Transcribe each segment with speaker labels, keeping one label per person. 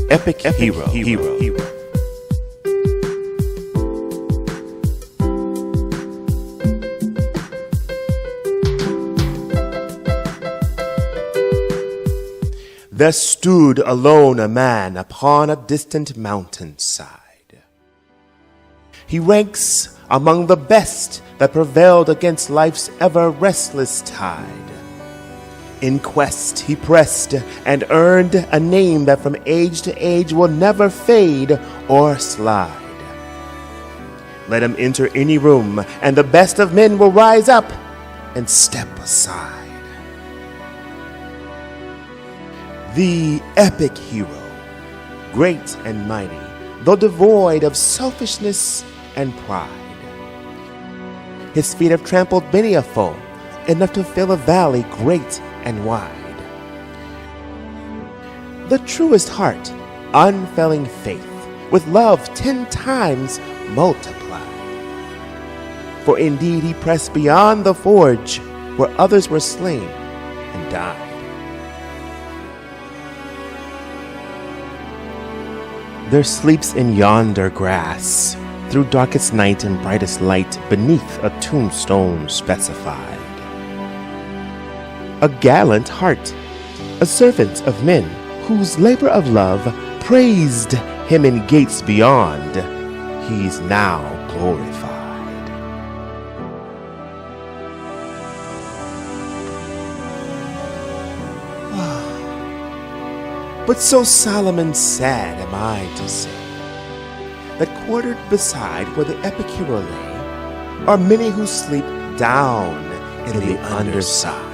Speaker 1: Epic Hero. There stood alone a man upon a distant mountainside. He ranks among the best that prevailed against life's ever-restless tide. In quest he pressed and earned a name that from age to age will never fade or slide. Let him enter any room, and the best of men will rise up and step aside. The epic hero, great and mighty, though devoid of selfishness and pride. His feet have trampled many a foe, enough to fill a valley great and wide. The truest heart, unfailing faith, with love 10 times multiplied. For indeed he pressed beyond the forge, where others were slain and died. There sleeps in yonder grass, through darkest night and brightest light, beneath a tombstone specified. A gallant heart, a servant of men, whose labor of love praised him in gates beyond. He's now glorified. But so solemn and sad am I to say, that quartered beside where the epic hero lay are many who sleep down in the underside.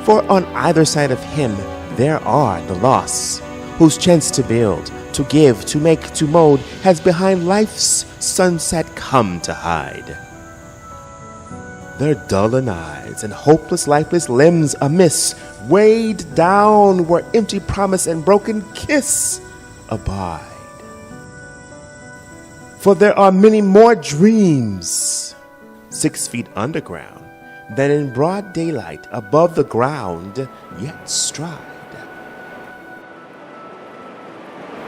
Speaker 1: For on either side of him there are the lost, whose chance to build, to give, to make, to mold, has behind life's sunset come to hide. Their dullen eyes and hopeless, lifeless limbs amiss, weighed down where empty promise and broken kiss abide. For there are many more dreams 6 feet underground than in broad daylight above the ground yet stride.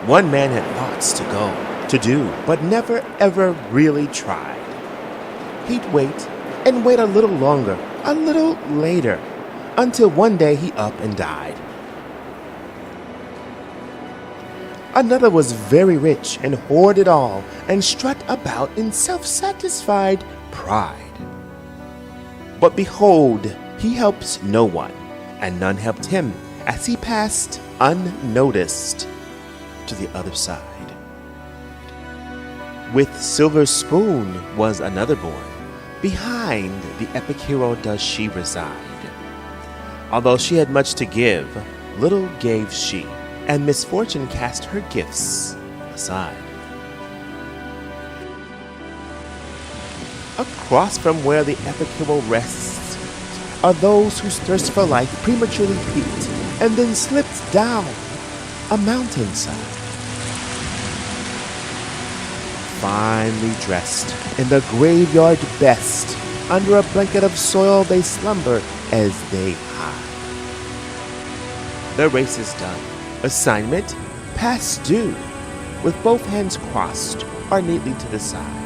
Speaker 1: One man had thoughts to go, to do, but never ever really tried. He'd wait and wait a little longer, a little later, until one day he up and died. Another was very rich and hoarded all, and strut about in self-satisfied pride. But behold, he helps no one, and none helped him, as he passed unnoticed to the other side. With silver spoon was another born. Behind the epic hero does she reside. Although she had much to give, little gave she, and misfortune cast her gifts aside. Across from where the epic hero rests are those whose thirst for life prematurely peaked and then slipped down a mountainside. Finely dressed in the graveyard best, under a blanket of soil they slumber as they hide. Their race is done, assignment past due, with both hands crossed or neatly to the side.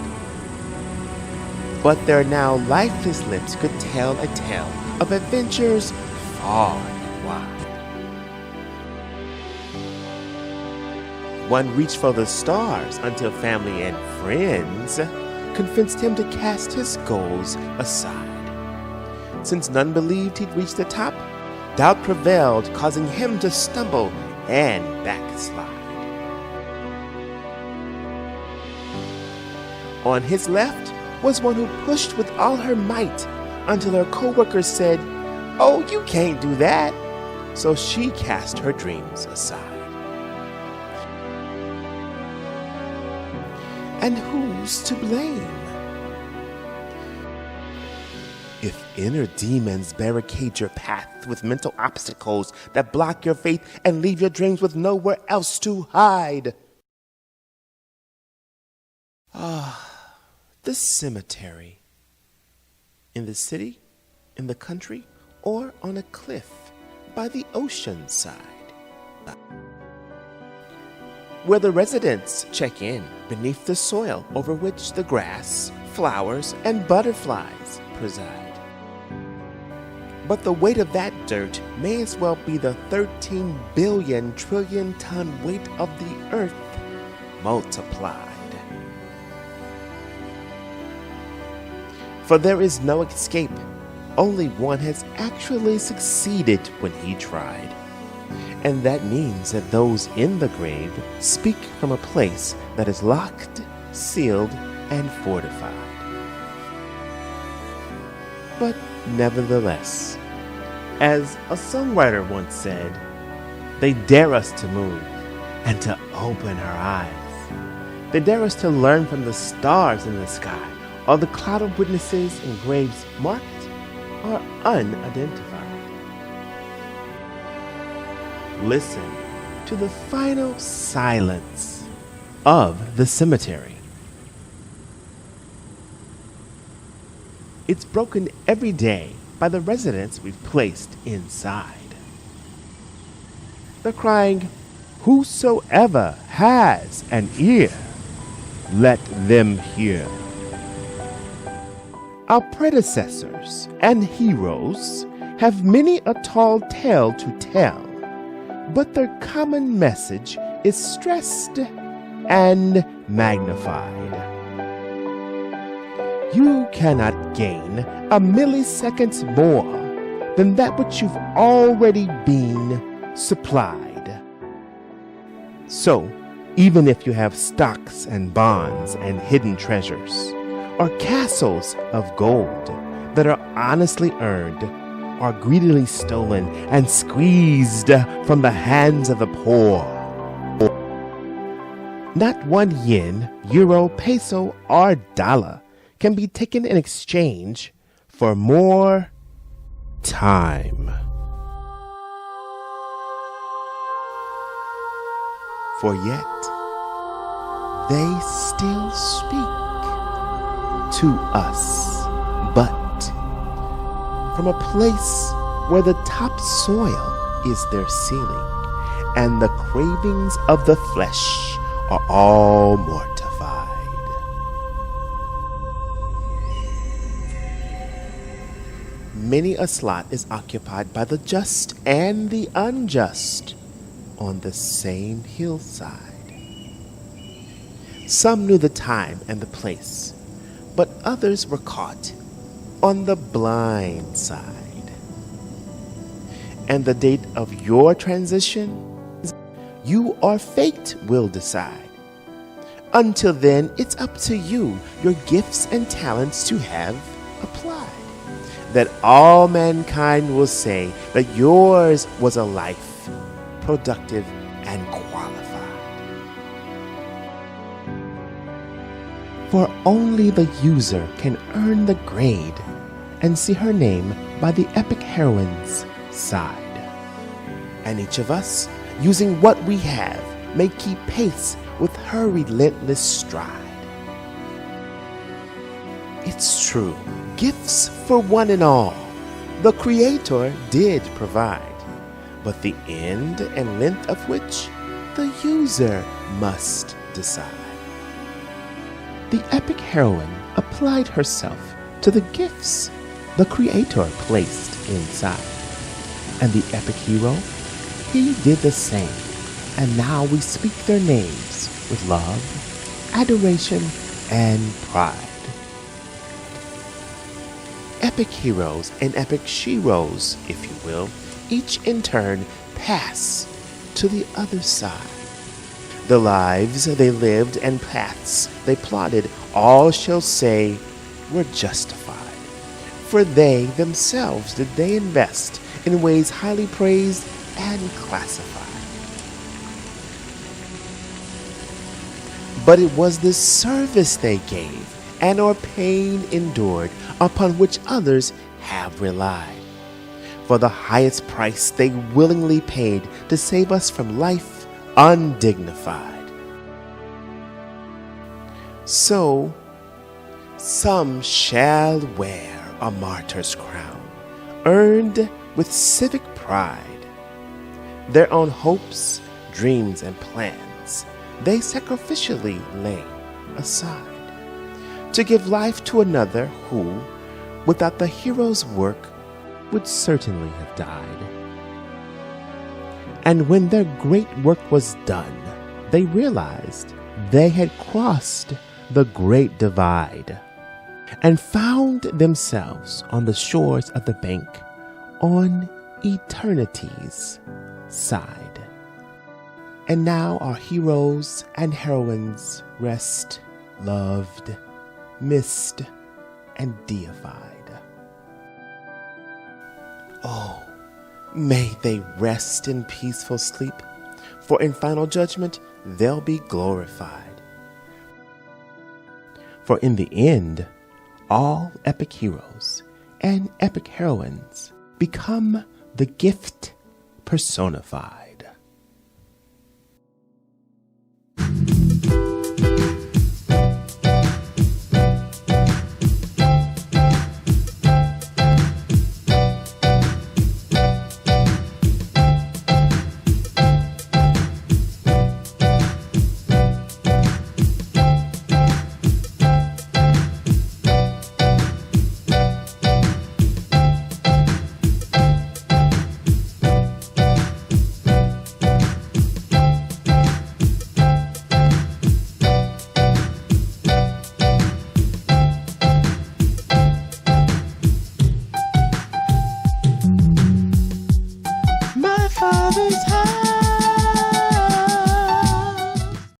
Speaker 1: But their now lifeless lips could tell a tale of adventures far and wide. One reached for the stars until family and friends convinced him to cast his goals aside. Since none believed he'd reach the top, doubt prevailed, causing him to stumble and backslide. On his left was one who pushed with all her might until her co-workers said, "Oh, you can't do that." So she cast her dreams aside. And who's to blame? If inner demons barricade your path with mental obstacles that block your faith and leave your dreams with nowhere else to hide. The cemetery. In the city, in the country, or on a cliff, by the ocean side, where the residents check in beneath the soil over which the grass, flowers, and butterflies preside. But the weight of that dirt may as well be the 13 billion trillion ton weight of the earth multiplied. For there is no escape. Only one has actually succeeded when he tried. And that means that those in the grave speak from a place that is locked, sealed, and fortified. But nevertheless, as a songwriter once said, they dare us to move and to open our eyes. They dare us to learn from the stars in the sky, or the cloud of witnesses in graves marked or unidentified. Listen to the final silence of the cemetery. It's broken every day by the residents we've placed inside. They're crying, "Whosoever has an ear, let them hear." Our predecessors and heroes have many a tall tale to tell, but their common message is stressed and magnified. You cannot gain a millisecond more than that which you've already been supplied. So, even if you have stocks and bonds and hidden treasures, or castles of gold that are honestly earned, are greedily stolen and squeezed from the hands of the poor, not one yen, euro, peso, or dollar can be taken in exchange for more time. For yet, they still speak to us, but from a place where the top soil is their ceiling, and the cravings of the flesh are all mortified. Many a slot is occupied by the just and the unjust on the same hillside. Some knew the time and the place, but others were caught on the blind side. And the date of your transition, you or fate will decide. Until then, it's up to you, your gifts and talents to have applied. That all mankind will say that yours was a life productive and qualified. For only the user can earn the grade and see her name by the epic heroine's side. And each of us, using what we have, may keep pace with her relentless stride. It's true, gifts for one and all, the Creator did provide, but the end and length of which the user must decide. The epic heroine applied herself to the gifts the Creator placed inside. And the epic hero, he did the same. And now we speak their names with love, adoration, and pride. Epic heroes and epic sheroes, if you will, each in turn pass to the other side. The lives they lived and paths they plotted, all shall say, were justified. For they themselves did they invest in ways highly praised and classified. But it was the service they gave and or pain endured upon which others have relied. For the highest price they willingly paid to save us from life undignified. So, some shall wear a martyr's crown, earned with civic pride, their own hopes, dreams, and plans they sacrificially lay aside to give life to another who, without the hero's work, would certainly have died. And when their great work was done, they realized they had crossed the great divide and found themselves on the shores of the bank on eternity's side. And now our heroes and heroines rest, loved, missed, and deified. Oh, may they rest in peaceful sleep, for in final judgment they'll be glorified. For in the end, all epic heroes and epic heroines become the gift personified.